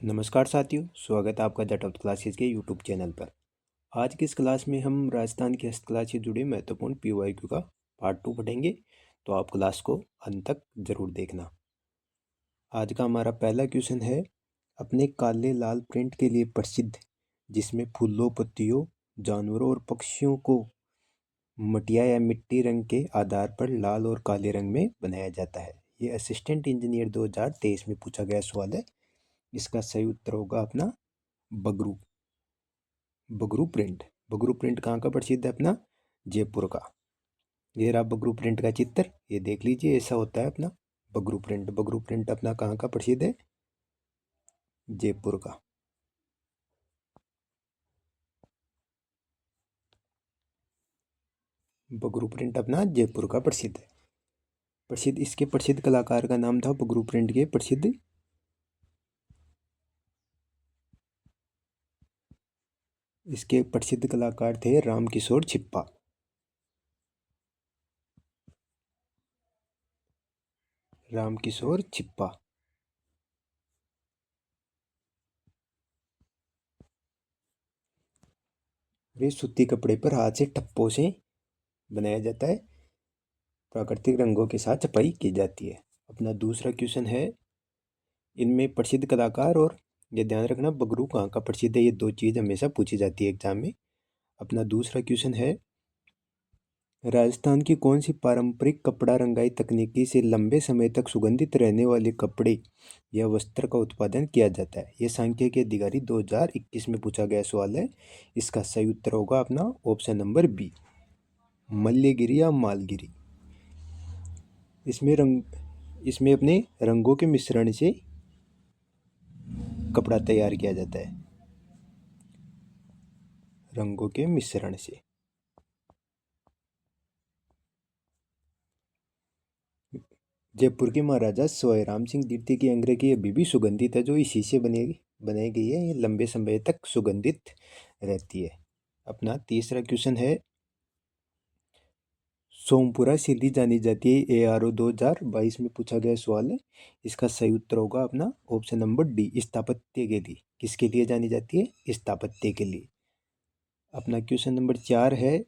नमस्कार साथियों, स्वागत है आपका द टॉप क्लासेस के यूट्यूब चैनल पर। आज की इस क्लास में हम राजस्थान की हस्तकला से जुड़े महत्वपूर्ण पीवाईक्यू का पार्ट 2 पढ़ेंगे, तो आप क्लास को अंत तक जरूर देखना। आज का हमारा पहला क्वेश्चन है, अपने काले लाल प्रिंट के लिए प्रसिद्ध, जिसमें फूलों, पत्तियों, जानवरों और पक्षियों को मटिया या मिट्टी रंग के आधार पर लाल और काले रंग में बनाया जाता है। ये असिस्टेंट इंजीनियर 2023 में पूछा गया सवाल है। इसका सही उत्तर होगा अपना बगरू बगरू प्रिंट। बगरू प्रिंट कहाँ का प्रसिद्ध है? अपना जयपुर का। ये रहा बगरू प्रिंट का चित्र, ये देख लीजिए, ऐसा होता है अपना बगरू प्रिंट। बगरू प्रिंट अपना कहाँ का प्रसिद्ध है? जयपुर का। बगरू प्रिंट अपना जयपुर का प्रसिद्ध है। इसके प्रसिद्ध कलाकार का नाम था बगरू प्रिंट के प्रसिद्ध इसके प्रसिद्ध कलाकार थे रामकिशोर छिप्पा। रामकिशोर छिप्पा। वे सूती कपड़े पर हाथ से ठप्पों से बनाया जाता है। प्राकृतिक रंगों के साथ छपाई की जाती है। अपना दूसरा क्वेश्चन है, इनमें प्रसिद्ध कलाकार और ये ध्यान रखना बगरू कहाँ का प्रसिद्ध है, ये दो चीज़ हमेशा पूछी जाती है एग्जाम में। अपना दूसरा क्वेश्चन है, राजस्थान की कौन सी पारंपरिक कपड़ा रंगाई तकनीकी से लंबे समय तक सुगंधित रहने वाले कपड़े या वस्त्र का उत्पादन किया जाता है? ये सांख्यिकी अधिकारी 2021 में पूछा गया सवाल है। इसका सही उत्तर होगा अपना ऑप्शन नंबर बी, मल्यगिरी या मालगिरी। इसमें अपने रंगों के मिश्रण से कपड़ा तैयार किया जाता है। रंगों के मिश्रण से। जयपुर के महाराजा सवाईराम सिंह द्वितीय की अंग्रेजी अभी भी सुगंधित है, जो इसी से बनाई गई है। ये लंबे समय तक सुगंधित रहती है। अपना तीसरा क्वेश्चन है, सोमपुरा सीधी जानी जाती है, ARO 2022 में पूछा गया सवाल है। इसका सही उत्तर होगा अपना ऑप्शन नंबर डी, स्थापत्य के लिए। किसके लिए जानी जाती है? स्थापत्य के लिए। अपना क्वेश्चन नंबर 4 है,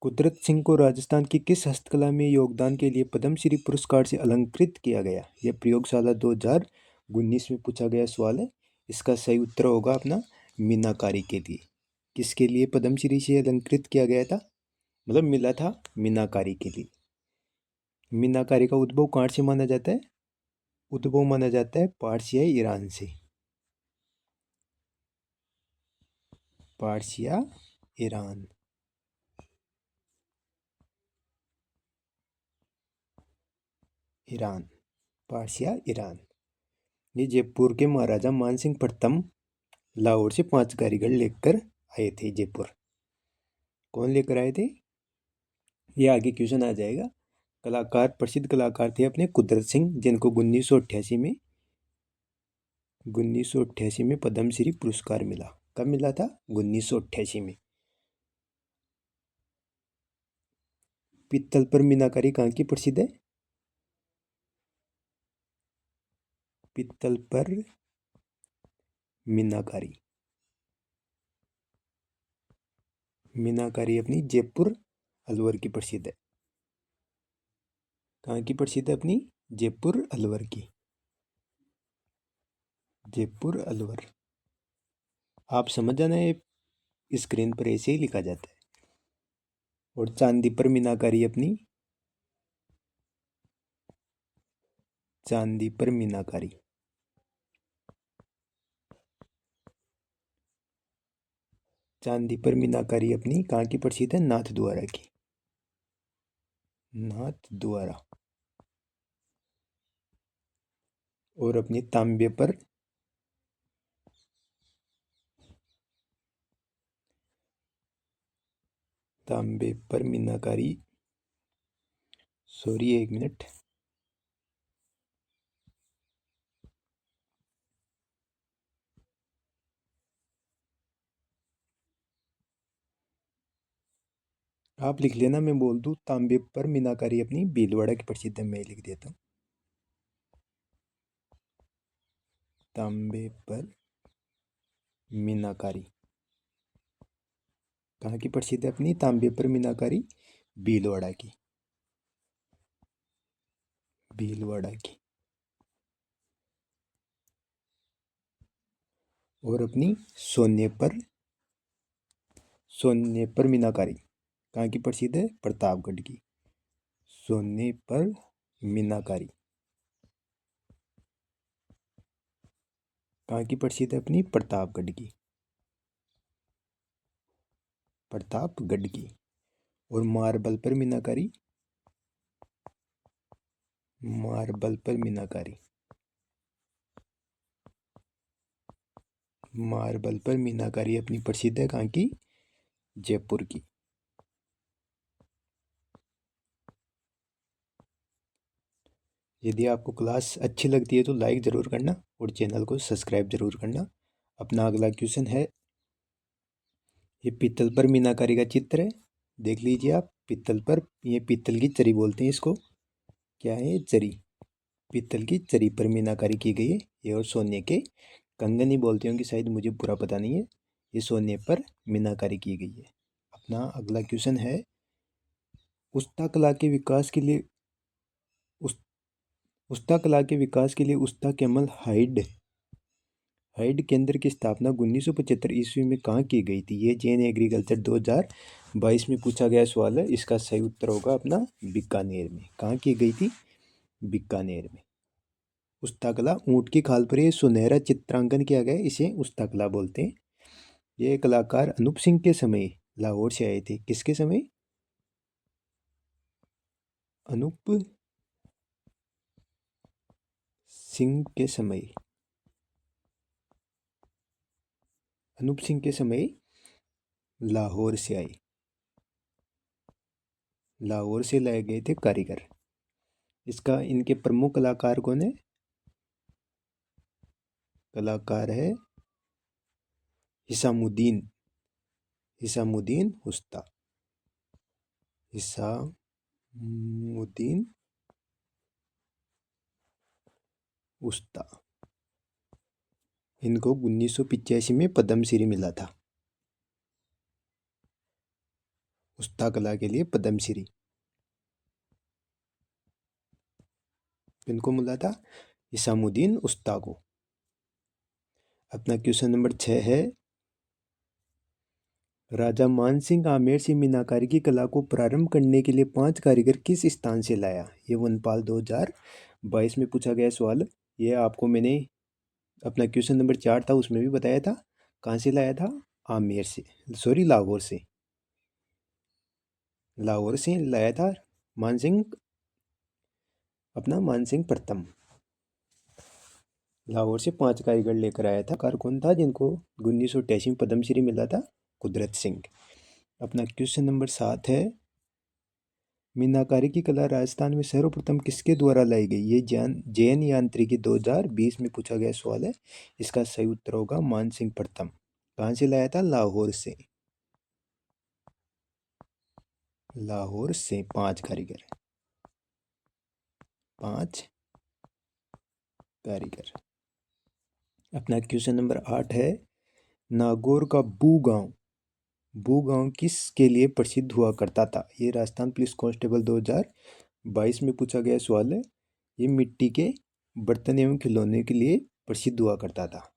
कुदरत सिंह को राजस्थान की किस हस्तकला में योगदान के लिए पद्मश्री पुरस्कार से अलंकृत किया गया? यह प्रयोगशाला 2019 में पूछा गया सवाल है। इसका सही उत्तर होगा अपना मीनाकारी के लिए। किसके लिए पद्मश्री से अलंकृत किया गया था? मतलब मिला था मीनाकारी के लिए। मीनाकारी का उद्भव कहाँ से माना जाता है? उद्भव माना जाता है पारसिया ईरान से। Parsia Iran. Iran. Parsia Iran. ये जयपुर के महाराजा मानसिंह प्रथम लाहौर से 5 कारीगर लेकर आए थे जयपुर। कौन लेकर आए थे? ये आगे क्वेश्चन आ जाएगा। कलाकार, प्रसिद्ध कलाकार थे अपने कुदरत सिंह, जिनको 1988 में पद्मश्री पुरस्कार मिला। कब मिला था? 1988 में। पीतल पर मीनाकारी कहाँ की प्रसिद्ध है? पीतल पर मीनाकारी। मीनाकारी अपनी जयपुर अलवर की प्रसिद्ध है। कहाँ की प्रसिद्ध है? अपनी जयपुर अलवर की। जयपुर अलवर। आप समझ जाना, ये स्क्रीन पर ऐसे ही लिखा जाता है। और चांदी पर मीनाकारी अपनी, चांदी पर मीनाकारी। चांदी पर मीनाकारी अपनी कहाँ की प्रसिद्ध है? नाथ द्वारा की। नाथ द्वारा। और अपनी तांबे पर, तांबे पर मीनाकारी। सॉरी, एक मिनट। आप लिख लेना, मैं बोल दूँ। तांबे पर मीनाकारी अपनी भीलवाड़ा की प्रसिद्ध है, मैं लिख देता हूँ। तांबे पर मीनाकारी। कहाँ की प्रसिद्ध है अपनी तांबे पर मीनाकारी? भीलवाड़ा की। भीलवाड़ा की। और अपनी सोने पर मीनाकारी कहाँ की प्रसिद्ध है? प्रतापगढ़ की। सोने पर मीनाकारी कहाँ की प्रसिद्ध है अपनी? प्रतापगढ़ की। प्रतापगढ़ की। और मार्बल पर मीनाकारी? मार्बल पर मीनाकारी। मार्बल पर मीनाकारी अपनी प्रसिद्ध है कहाँ की? जयपुर की। यदि आपको क्लास अच्छी लगती है तो लाइक ज़रूर करना और चैनल को सब्सक्राइब ज़रूर करना। अपना अगला क्वेश्चन है, ये पीतल पर मीनाकारी का चित्र है। देख लीजिए आप, पीतल पर, ये पीतल की चरी बोलते हैं इसको। क्या है ये? चरी। पीतल की चरी पर मीनाकारी की गई है ये। और सोने के कंगन ही बोलते होंगे शायद, मुझे पूरा पता नहीं है। ये सोने पर मीनाकारी की गई है। अपना अगला क्वेश्चन है, उस्ता कला के विकास के लिए उस उस्ता कला के विकास के लिए उस्ता कैमल हाइड केंद्र की स्थापना 1975 ईस्वी में कहाँ की गई थी? ये जैन एग्रीकल्चर 2022 में पूछा गया सवाल है। इसका सही उत्तर होगा अपना बीकानेर में। कहाँ की गई थी? बीकानेर में। उस्ताकला ऊँट की खाल पर ये सुनहरा चित्रांकन किया गया, इसे उस्ताकला बोलते हैं। ये कलाकार अनूप सिंह के समय लाहौर से आए थे। किसके समय? अनूप सिंह के समय। अनूप सिंह के समय लाहौर से आए। लाहौर से लाए गए थे कारीगर। इसका इनके प्रमुख कलाकार कौन है? कलाकार है हिसामुद्दीन। हिसामुद्दीन उस्ता। हिसामुद्दीन उस्ता। इनको 1985 में पद्मश्री मिला था। उस्ता कला के लिए पद्मश्री इनको मिला था, हिसामुद्दीन उस्ता को। अपना क्वेश्चन नंबर 6 है, राजा मानसिंह आमेर से मीनाकारी की कला को प्रारंभ करने के लिए 5 कारीगर किस स्थान से लाया? ये वनपाल 2022 में पूछा गया सवाल। ये आपको मैंने अपना क्वेश्चन नंबर 4 था उसमें भी बताया था। कहाँ से लाया था? आमेर से, सॉरी लाहौर से। लाहौर से लाया था मानसिंह, अपना मानसिंह प्रथम। लाहौर से 5 कारीगर लेकर आया था। कार कौन था जिनको 1988 में पद्मश्री मिला था? कुदरत सिंह। अपना क्वेश्चन नंबर 7 है, मीनाकारी की कला राजस्थान में सर्वप्रथम किसके द्वारा लाई गई? ये जैन यांत्रिकी 2020 में पूछा गया सवाल है। इसका सही उत्तर होगा मानसिंह प्रथम। कहाँ से लाया था? लाहौर से। लाहौर से 5 कारीगर। 5 कारीगर। अपना क्वेश्चन नंबर 8 है, नागौर का बू गांव किसके लिए प्रसिद्ध हुआ करता था? ये राजस्थान पुलिस कांस्टेबल 2022 में पूछा गया सवाल है। ये मिट्टी के बर्तन एवं खिलौने के लिए प्रसिद्ध हुआ करता था।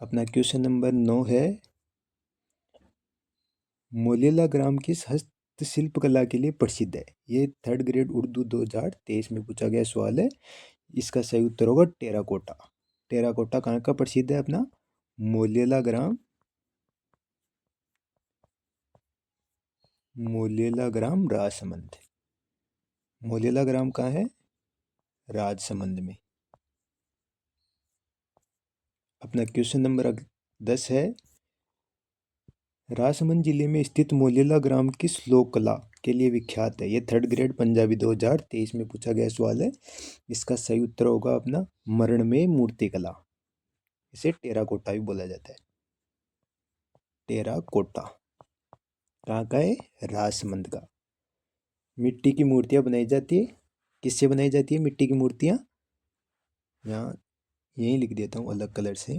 अपना क्वेश्चन नंबर 9 है, मोलेला ग्राम किस हस्तशिल्प कला के लिए प्रसिद्ध है? ये 3rd ग्रेड उर्दू 2023 में पूछा गया सवाल है। इसका सही उत्तर होगा टेराकोटा। टेराकोटा कहाँ का प्रसिद्ध है? अपना मोलेला ग्राम। मोलेला ग्राम राजसमंद। मोलेला ग्राम कहाँ है? राजसमंद में। अपना क्वेश्चन नंबर 10 है, राजसमंद जिले में स्थित मोलेला ग्राम किस लोक कला के लिए विख्यात है? ये 3rd ग्रेड पंजाबी 2023 में पूछा गया सवाल है। इसका सही उत्तर होगा अपना मरण में मूर्ति कला। इसे टेराकोटा भी बोला जाता है। टेराकोटा कहाँ का है? राजसमंद का। मिट्टी की मूर्तियाँ बनाई जाती है। किससे बनाई जाती है मिट्टी की मूर्तियाँ? यहाँ यहीं लिख देता हूँ अलग कलर से।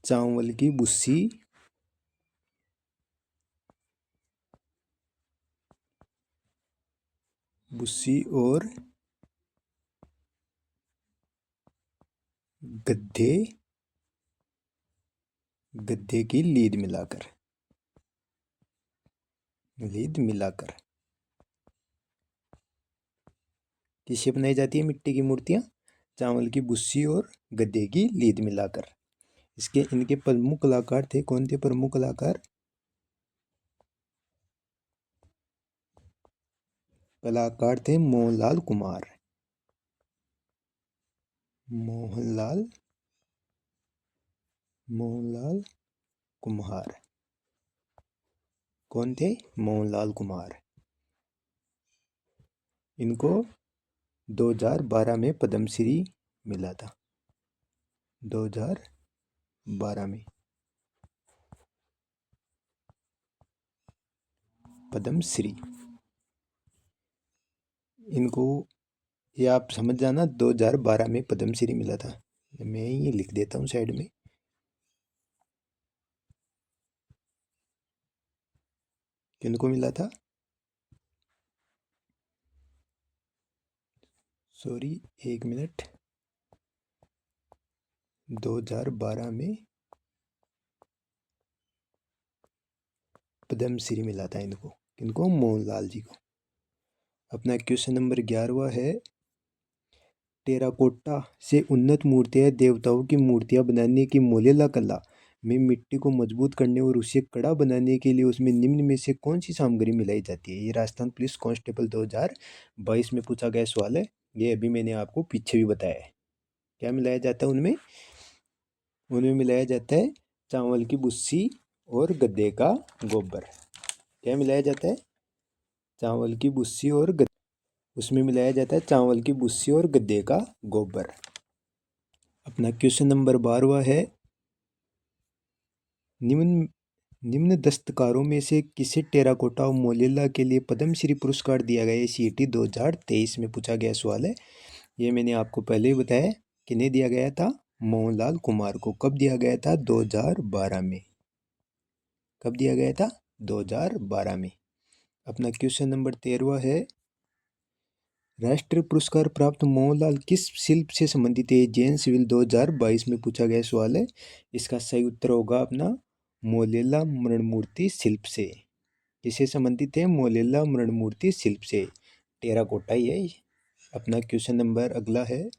चावल की भुस्सी और गद्दे की लीद मिलाकर किससे बनाई जाती है मिट्टी की मूर्तियाँ? चावल की भुस्सी और गद्दे की लीद मिलाकर। इनके प्रमुख कलाकार थे, कौन थे प्रमुख कलाकार? कलाकार थे मोहनलाल कुमार। मोहनलाल कुम्हार। कौन थे? मोहनलाल कुमार। इनको 2012 में पद्मश्री मिला था। 2012 में पद्मश्री। इनको ये आप समझ जाना, 2012 में पद्मश्री मिला था। मैं ये लिख देता हूँ साइड में। किनको मिला था? सॉरी, एक मिनट। 2012 में पद्मश्री मिला था इनको। किनको? मोहनलाल जी को। अपना क्वेश्चन नंबर 11वां है, टेराकोटा से उन्नत मूर्तियां, देवताओं की मूर्तियां बनाने की मोलेला कला में मिट्टी को मजबूत करने और उसे कड़ा बनाने के लिए उसमें निम्न में से कौन सी सामग्री मिलाई जाती है? ये राजस्थान पुलिस कांस्टेबल 2022 में पूछा गया सवाल है। ये अभी मैंने आपको पीछे भी बताया है। क्या मिलाया जाता है उनमें? उनमें मिलाया जाता है चावल की भुस्सी और गद्दे का गोबर। क्या मिलाया जाता है? चावल की भुस्सी और उसमें मिलाया जाता है चावल की भुस्सी और गद्दे का गोबर। अपना क्वेश्चन नंबर 12वां है, निम्न दस्तकारों में से किसे टेराकोटा और मोलेला के लिए पद्मश्री पुरस्कार दिया गया? CET 2023 में पूछा गया सवाल है। ये मैंने आपको पहले ही बताया। किन्हें दिया गया था? मोहनलाल कुमार को। कब दिया गया था? 2012 में। कब दिया गया था? 2012 में। अपना क्वेश्चन नंबर 13वां है, राष्ट्रीय पुरस्कार प्राप्त मोहनलाल किस शिल्प से संबंधित है? जैन सिविल 2022 में पूछा गया सवाल है। इसका सही उत्तर होगा अपना मोलेला मृणमूर्ति शिल्प से। किससे संबंधित है? मोलेला मृणमूर्ति शिल्प से। टेराकोटा ही है। अपना क्वेश्चन नंबर अगला है,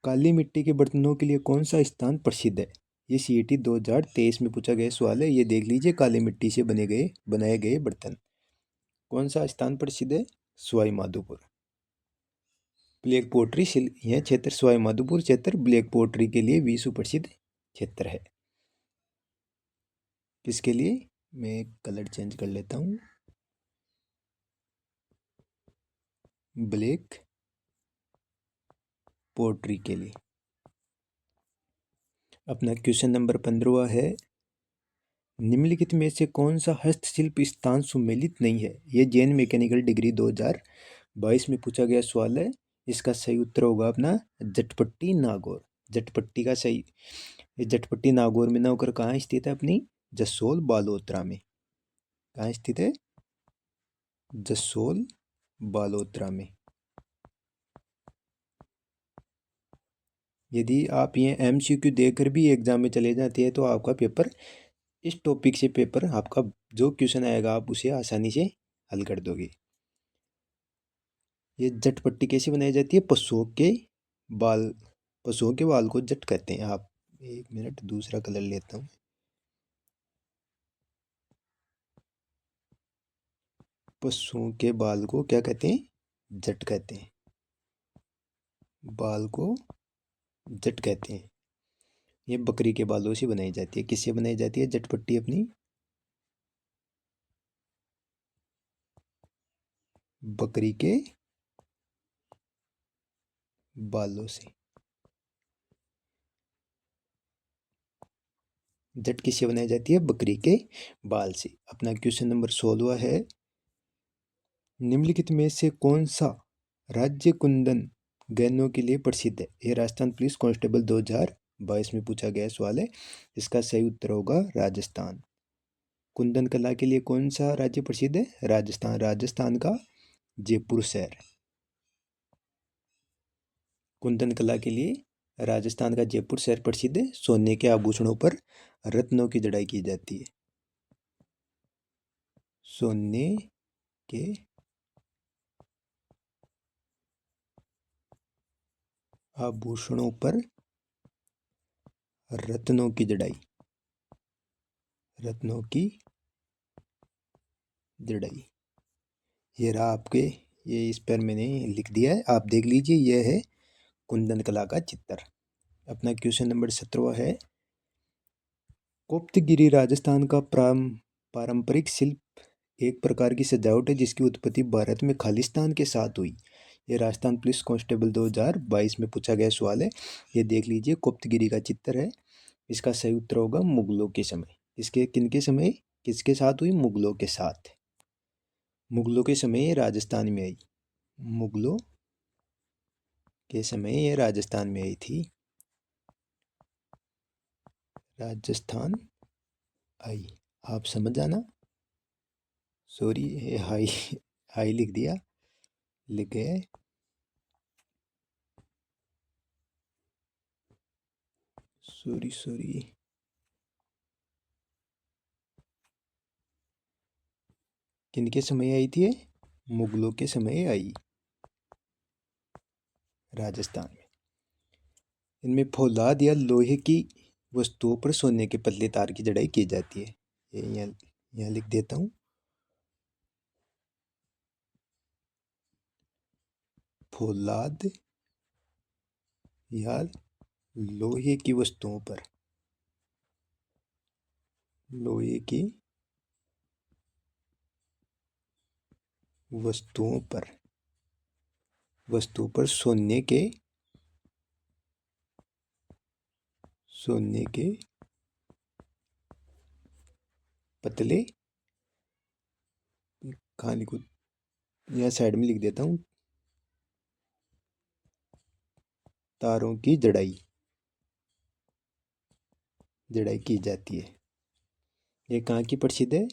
काली मिट्टी के बर्तनों के लिए कौन सा स्थान प्रसिद्ध है? ये CET 2023 में पूछा गया सवाल है। ये देख लीजिए, काली मिट्टी से बनाए गए बर्तन। कौन सा स्थान प्रसिद्ध है? सवाई माधोपुर। ब्लैक पोट्री यह क्षेत्र, सवाई माधोपुर क्षेत्र ब्लैक पोट्री के लिए विश्व प्रसिद्ध क्षेत्र है। किसके लिए? मैं कलर चेंज कर लेता हूँ। ब्लैक पोट्री के लिए। अपना क्वेश्चन नंबर 15वां है, निम्नलिखित में से कौन सा हस्तशिल्प स्थान सुमेलित नहीं है? यह जैन मैकेनिकल डिग्री 2022 में पूछा गया सवाल है। इसका सही उत्तर होगा अपना जटपट्टी नागौर। जटपट्टी का सही, जटपट्टी नागौर में ना होकर कहाँ स्थित है? अपनी जसोल बालोतरा में। कहाँ स्थित है? जसोल बालोतरा में। यदि आप ये MCQ देकर भी एग्जाम में चले जाते हैं तो आपका पेपर, इस टॉपिक से पेपर आपका जो क्वेश्चन आएगा आप उसे आसानी से हल कर दोगे। ये जटपट्टी कैसे बनाई जाती है? पशुओं के बाल को जट कहते हैं। आप एक मिनट, दूसरा कलर लेता हूँ। पशुओं के बाल को क्या कहते हैं? जट कहते हैं। बाल को जट कहते हैं। ये बकरी के बालों से बनाई जाती है। किससे बनाई जाती है जटपट्टी? अपनी बकरी के बालों से। जट किससे बनाई जाती है? बकरी के बाल से। अपना क्वेश्चन नंबर 16वां है, निम्नलिखित में से कौन सा राज्य कुंदन गैंदों के लिए प्रसिद्ध है? ये राजस्थान पुलिस कांस्टेबल 2022 में पूछा गया सवाल है। इसका सही उत्तर होगा राजस्थान। कुंदन कला के लिए कौन सा राज्य प्रसिद्ध है? राजस्थान। राजस्थान का जयपुर शहर। कुंदन कला के लिए राजस्थान का जयपुर शहर प्रसिद्ध है। सोने के आभूषणों पर रत्नों की जड़ाई की जाती है। सोने के आभूषणों पर रत्नों की जड़ाई। रत्नों की जड़ाई। ये रहा आपके, ये इस पर मैंने लिख दिया है, आप देख लीजिए। यह है कुंदन कला का चित्र। अपना क्वेश्चन नंबर 17 है। कोप्तगिरी राजस्थान का पारंपरिक शिल्प एक प्रकार की सजावट है जिसकी उत्पत्ति भारत में खालिस्तान के साथ हुई। ये राजस्थान पुलिस कांस्टेबल 2022 में पूछा गया सवाल है। ये देख लीजिए, कोप्तगिरी का चित्र है। इसका सही उत्तर होगा मुगलों के समय। इसके किनके समय, किसके साथ हुई? मुगलों के साथ। मुगलों के समय ये राजस्थान में आई। मुगलों के समय ये राजस्थान में आई थी। राजस्थान आई, आप समझ जाना। सॉरी, हाई हाई लिख दिया, लिख गए। Sorry sorry. किनके समय आई थी ये? मुगलों के समय आई राजस्थान में। इनमें फौलाद या लोहे की वस्तुओं पर सोने के पतले तार की जड़ाई की जाती है। ये यहाँ लिख देता हूँ। फौलाद या लोहे की वस्तुओं पर, लोहे की वस्तुओं पर सोने के पतले, कहाँ लिखूँ, यहाँ साइड में लिख देता हूँ, तारों की जड़ाई की जाती है। ये कहाँ की प्रसिद्ध है?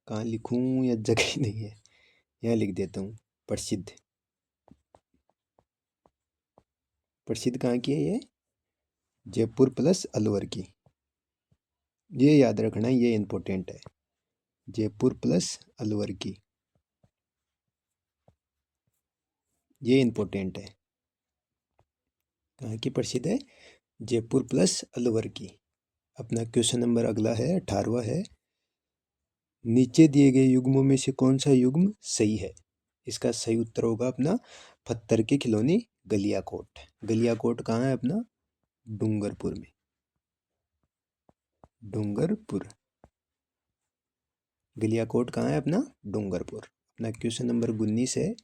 कहाँ लिखूँ, या जगह ही नहीं है, यहाँ लिख देता हूँ। प्रसिद्ध, प्रसिद्ध कहाँ की है ये? जयपुर प्लस अलवर की। ये याद रखना, ये इम्पोर्टेंट है। जयपुर प्लस अलवर की, ये इम्पोर्टेंट है। कहाँ की प्रसिद्ध है? जयपुर प्लस अलवर की। अपना क्वेश्चन नंबर अगला है, 18वां है। नीचे दिए गए युग्मों में से कौन सा युग्म सही है? इसका सही उत्तर होगा अपना पत्थर के खिलौने गलियाकोट। गलियाकोट कहाँ है अपना? डूंगरपुर में। डूंगरपुर। गलियाकोट कहाँ है अपना? डूंगरपुर। अपना क्वेश्चन नंबर 19 है।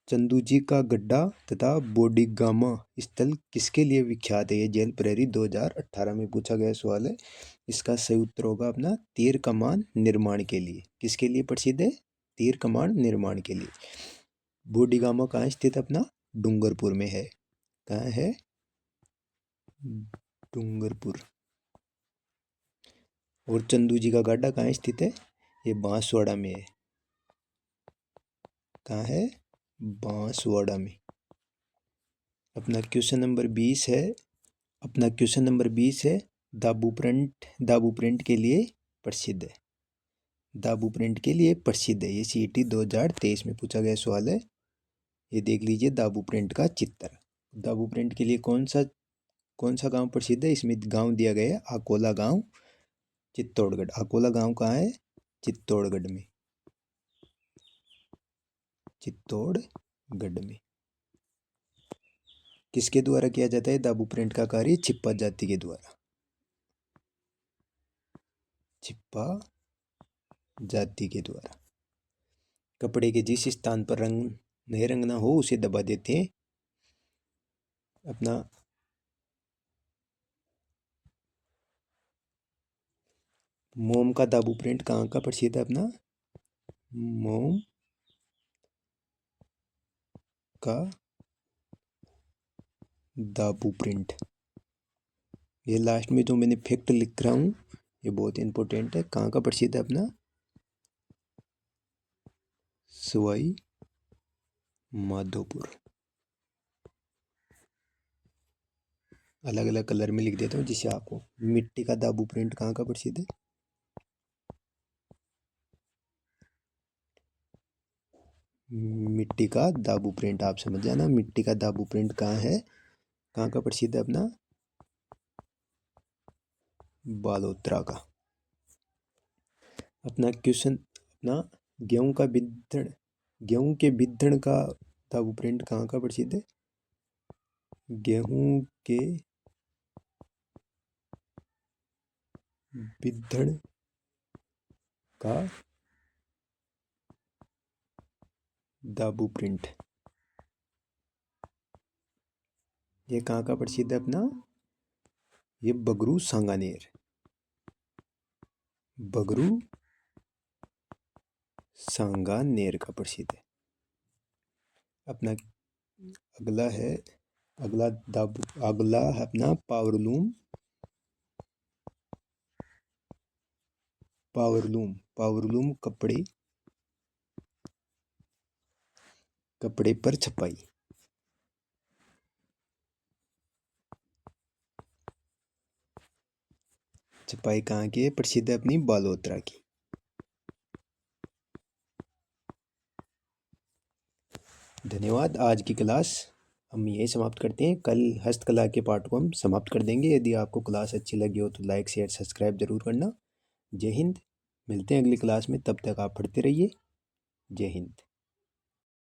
चंदूजी का गड्ढा तथा बोडिगामा स्थल किसके लिए विख्यात है? ये जेल प्रहरी 2018 में पूछा गया सवाल है। इसका सही उत्तर होगा अपना तीर कमान निर्माण के लिए। किसके लिए प्रसिद्ध है? तीर कमान निर्माण के लिए। बोडिगामा कहाँ स्थित अपना? डूंगरपुर में है। कहाँ है? डूंगरपुर। और चंदूजी का गड्ढा कहाँ स्थित है? ये बांसवाड़ा में है। कहाँ है? बांसवाड़ा में। अपना क्वेश्चन नंबर 20 है। अपना क्वेश्चन नंबर 20 है। दाबू प्रिंट के लिए प्रसिद्ध है। दाबू प्रिंट के लिए प्रसिद्ध है। ये CET 2023 में पूछा गया सवाल है। ये देख लीजिए दाबू प्रिंट का चित्र। दाबू प्रिंट के लिए कौन सा गांव प्रसिद्ध है? इसमें गांव दिया गया है अकोला गांव, चित्तौड़गढ़। अकोला गांव कहाँ है? चित्तौड़गढ़ में। चित्तौड़गढ़ में। किसके द्वारा किया जाता है दाबू प्रिंट का कार्य? छिप्पा जाति के द्वारा। छिप्पा जाति के द्वारा। कपड़े के जिस स्थान पर रंग नहीं रंगना हो उसे दबा देते हैं। अपना मोम का दाबू प्रिंट कहाँ का प्रसिद्ध है अपना? मोम का दाबू प्रिंट। ये लास्ट में जो मैंने फैक्ट लिख रहा हूँ ये बहुत इंपॉर्टेंट है। कहाँ का प्रसिद्ध है अपना? सवाई माधोपुर। अलग अलग कलर में लिख देता हूँ जिससे आपको। मिट्टी का दाबू प्रिंट कहाँ का प्रसिद्ध है? मिट्टी का दाबू प्रिंट, आप समझ जाना मिट्टी का दाबू प्रिंट कहाँ है, कहाँ का प्रसिद्ध है अपना? बालोतरा का। अपना क्वेश्चन अपना, गेहूं के बिद्धण का दाबू प्रिंट कहाँ का प्रसिद्ध है? गेहूं के बिद्धण का दाबू प्रिंट ये कहाँ का प्रसिद्ध है अपना? ये बगरू सांगानेर, बगरू सांगानेर का प्रसिद्ध है अपना। अगला है, अगला है अपना पावरलूम। पावरलूम कपड़े पर छपाई। छपाई कहाँ की है? प्रसिद्ध है अपनी बालोतरा की। धन्यवाद। आज की क्लास हम यही समाप्त करते हैं। कल हस्तकला के पार्ट को हम समाप्त कर देंगे। यदि आपको क्लास अच्छी लगी हो तो लाइक शेयर सब्सक्राइब जरूर करना। जय हिंद। मिलते हैं अगली क्लास में, तब तक आप पढ़ते रहिए। जय हिंद।